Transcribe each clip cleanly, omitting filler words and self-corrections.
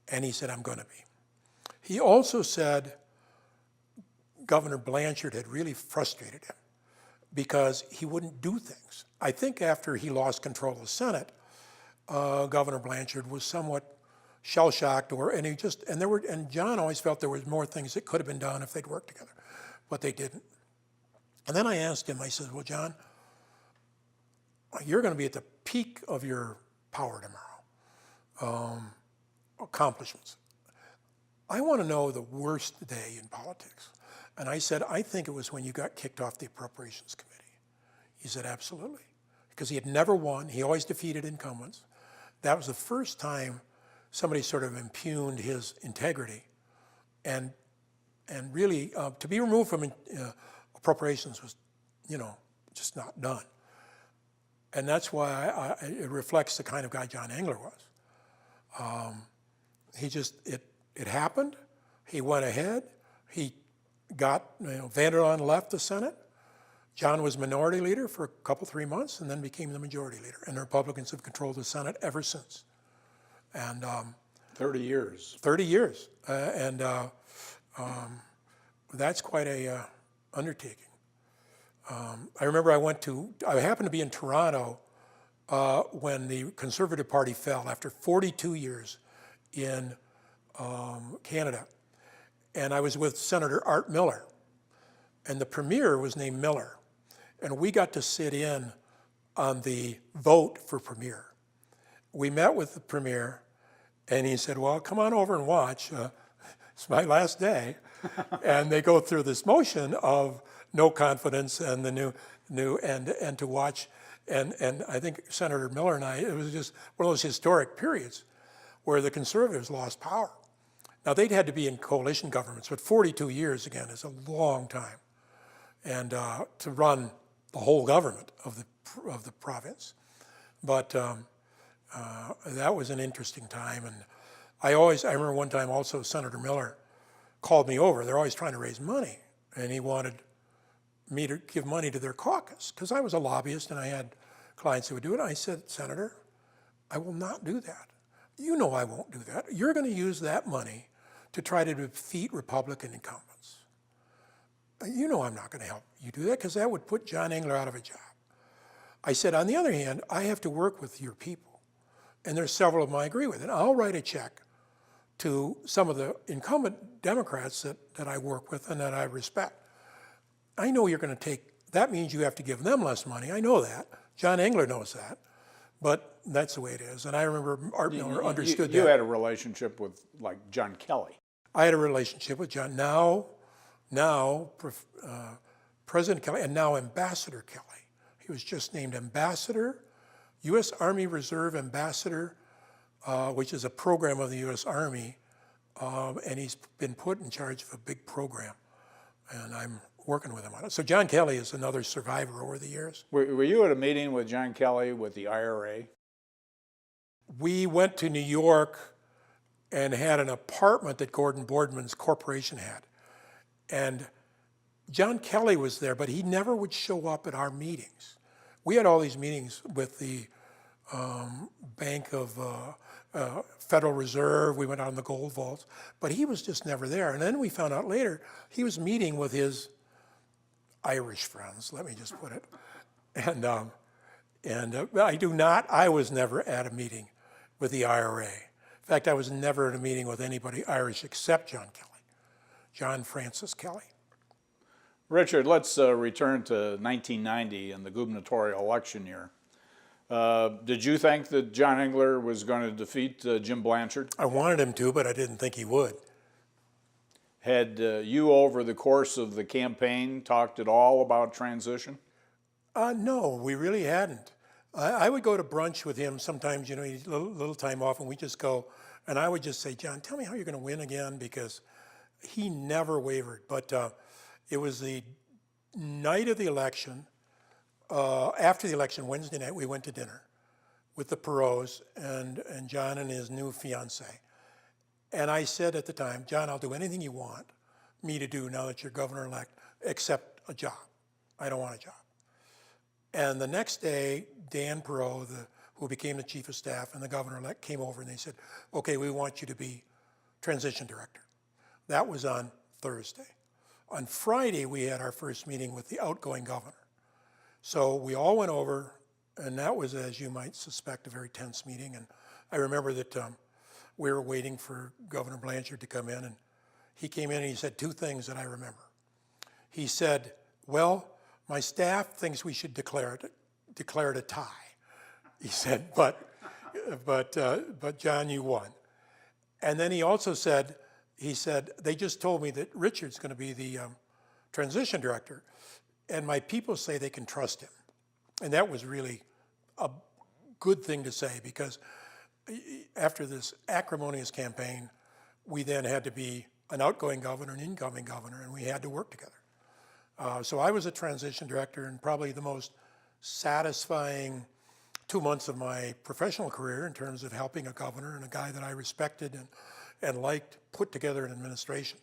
And he said, I'm going to be. He also said Governor Blanchard had really frustrated him because he wouldn't do things. I think after he lost control of the Senate, Governor Blanchard was somewhat shell-shocked, and John always felt there was more things that could have been done if they'd worked together, but they didn't. And then I asked him, I said, well, John, you're going to be at the peak of your power tomorrow, accomplishments. I want to know the worst day in politics. And I said, I think it was when you got kicked off the Appropriations Committee. He said, absolutely. Because he had never won. He always defeated incumbents. That was the first time somebody sort of impugned his integrity. And really, to be removed from appropriations was, just not done. And that's why it reflects the kind of guy John Engler was. It happened. He went ahead. He got, Vanderlaan left the Senate. John was minority leader for a couple, 3 months, and then became the majority leader. And the Republicans have controlled the Senate ever since. And 30 years. 30 years. That's quite a undertaking. I remember I happened to be in Toronto when the Conservative Party fell after 42 years in Canada. And I was with Senator Art Miller. And the premier was named Miller. And we got to sit in on the vote for premier. We met with the premier, and he said, well, come on over and watch. It's my last day. And they go through this motion of no confidence and the new and to watch. And I think Senator Miller and I, it was just one of those historic periods where the Conservatives lost power. Now, they'd had to be in coalition governments, but 42 years, again, is a long time. And to run the whole government of the province. But that was an interesting time. And I remember one time also Senator Miller called me over. They're always trying to raise money. And he wanted me to give money to their caucus because I was a lobbyist and I had clients who would do it. I said, Senator, I will not do that. You know I won't do that. You're going to use that money to try to defeat Republican incumbents. You know I'm not going to help you do that because that would put John Engler out of a job. I said, on the other hand, I have to work with your people. And there's several of them I agree with. And I'll write a check to some of the incumbent Democrats that I work with and that I respect. I know you're going to that means you have to give them less money. I know that. John Engler knows that. But that's the way it is. And I remember Art Miller understood that. You had a relationship with, like, John Kelly. I had a relationship with John, now President Kelly, and now Ambassador Kelly. He was just named Ambassador, U.S. Army Reserve Ambassador, which is a program of the U.S. Army, and he's been put in charge of a big program, and I'm working with him on it. So John Kelly is another survivor over the years. Were you at a meeting with John Kelly with the IRA? We went to New York and had an apartment that Gordon Boardman's corporation had. And John Kelly was there, but he never would show up at our meetings. We had all these meetings with the Bank of Federal Reserve. We went out in the gold vaults, but he was just never there. And then we found out later he was meeting with his Irish friends, let me just put it. And I was never at a meeting with the IRA. In fact, I was never at a meeting with anybody Irish except John Kelly, John Francis Kelly. Richard, let's return to 1990 and the gubernatorial election year. Did you think that John Engler was going to defeat Jim Blanchard? I wanted him to, but I didn't think he would. Had you, over the course of the campaign, talked at all about transition? No, we really hadn't. I would go to brunch with him sometimes, he'd a little time off, and we'd just go, and I would just say, John, tell me how you're going to win again, because he never wavered. But it was the night of the election. After the election, Wednesday night, we went to dinner with the Perrots and John and his new fiancée. And I said at the time, John, I'll do anything you want me to do now that you're governor-elect, except a job. I don't want a job. And the next day, Dan Perrot, who became the chief of staff and the governor-elect, came over and they said, okay, we want you to be transition director. That was on Thursday. On Friday, we had our first meeting with the outgoing governor. So we all went over, and that was, as you might suspect, a very tense meeting. And I remember that we were waiting for Governor Blanchard to come in, and he came in and he said two things that I remember. He said, well, my staff thinks we should declare it a tie. He said, but John, you won. And then he also said, they just told me that Richard's going to be the transition director, and my people say they can trust him. And that was really a good thing to say, because after this acrimonious campaign, we then had to be an outgoing governor, an incoming governor, and we had to work together. So I was a transition director, and probably the most satisfying 2 months of my professional career in terms of helping a governor and a guy that I respected and liked put together an administration.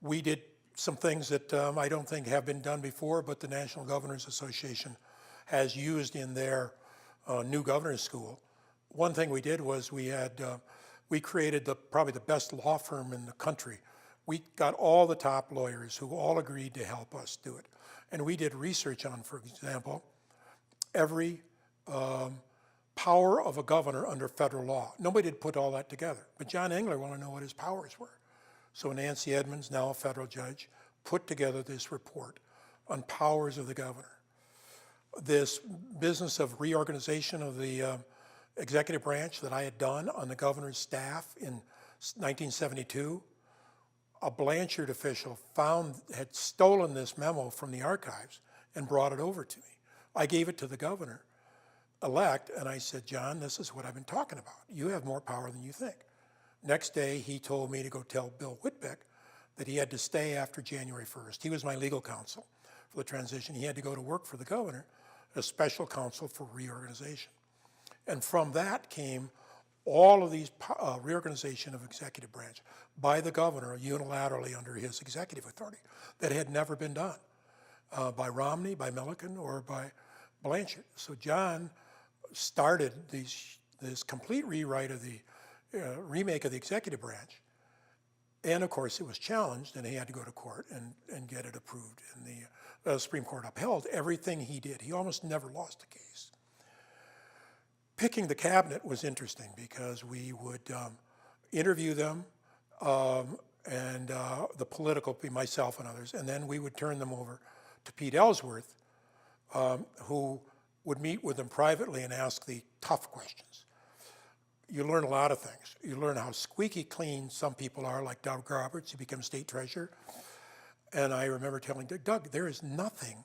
We did some things that I don't think have been done before, but the National Governors Association has used in their new governor's school. One thing we did was we created probably the best law firm in the country. We got all the top lawyers who all agreed to help us do it. And we did research on, for example, every power of a governor under federal law. Nobody had put all that together, but John Engler wanted to know what his powers were. So Nancy Edmonds, now a federal judge, put together this report on powers of the governor. This business of reorganization of the executive branch that I had done on the governor's staff in 1972, a Blanchard official had stolen this memo from the archives and brought it over to me. I gave it to the governor-elect, and I said, John, this is what I've been talking about. You have more power than you think. Next day, he told me to go tell Bill Whitbeck that he had to stay after January 1st. He was my legal counsel for the transition. He had to go to work for the governor, a special counsel for reorganization. And from that came all of these reorganization of executive branch by the governor unilaterally under his executive authority that had never been done by Romney, by Milliken, or by Blanchard. So John started this complete rewrite of the remake of the executive branch. And of course it was challenged, and he had to go to court and get it approved. And the Supreme Court upheld everything he did. He almost never lost a case. Picking the cabinet was interesting because we would interview them, and the political, myself and others, and then we would turn them over to Pete Ellsworth, who would meet with them privately and ask the tough questions. You learn a lot of things. You learn how squeaky clean some people are, like Doug Roberts, who became state treasurer. And I remember telling Doug, there is nothing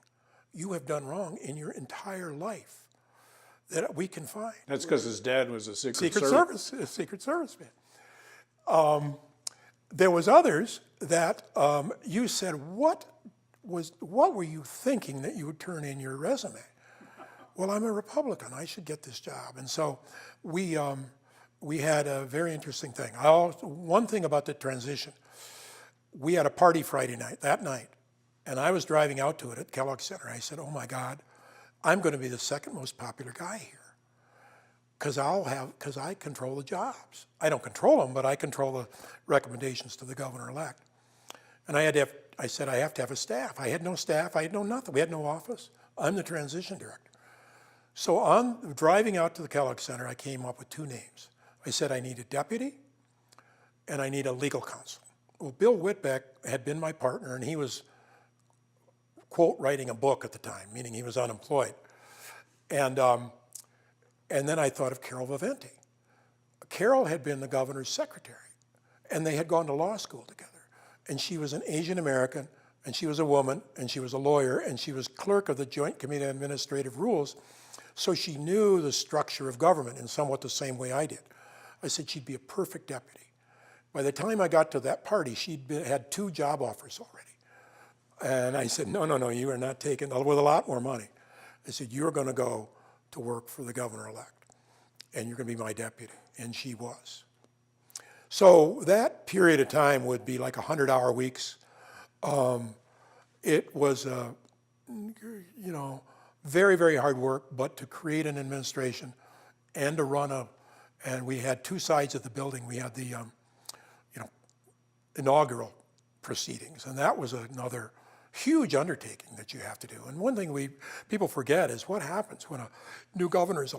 you have done wrong in your entire life that we can find. That's because his dad was a Secret Service man. There was others that you said, what were you thinking that you would turn in your resume? Well, I'm a Republican. I should get this job. And so we had a very interesting thing. One thing about the transition, we had a party Friday night, that night, and I was driving out to it at Kellogg Center. I said, oh my God, I'm going to be the second most popular guy here because I control the jobs. I don't control them, but I control the recommendations to the governor-elect. And I said, I have to have a staff. I had no staff. I had no nothing. We had no office. I'm the transition director. So on driving out to the Kellogg Center, I came up with two names. I said, I need a deputy and I need a legal counsel. Well, Bill Whitbeck had been my partner, and he was, quote, writing a book at the time, meaning he was unemployed. And then I thought of Carol Viventi. Carol had been the governor's secretary, and they had gone to law school together. And she was an Asian American, and she was a woman, and she was a lawyer, and she was clerk of the Joint Committee on Administrative Rules, so she knew the structure of government in somewhat the same way I did. I said she'd be a perfect deputy. By the time I got to that party, she'd had 2 job offers already. And I said, no, you are not taking, with a lot more money. I said, you're going to go to work for the governor-elect, and you're going to be my deputy. And she was. So that period of time would be like 100-hour weeks. It was, very, very hard work, but to create an administration and to run and we had 2 sides of the building. We had the inaugural proceedings, and that was another huge undertaking that you have to do. And one thing people forget is what happens when a new governor is elected.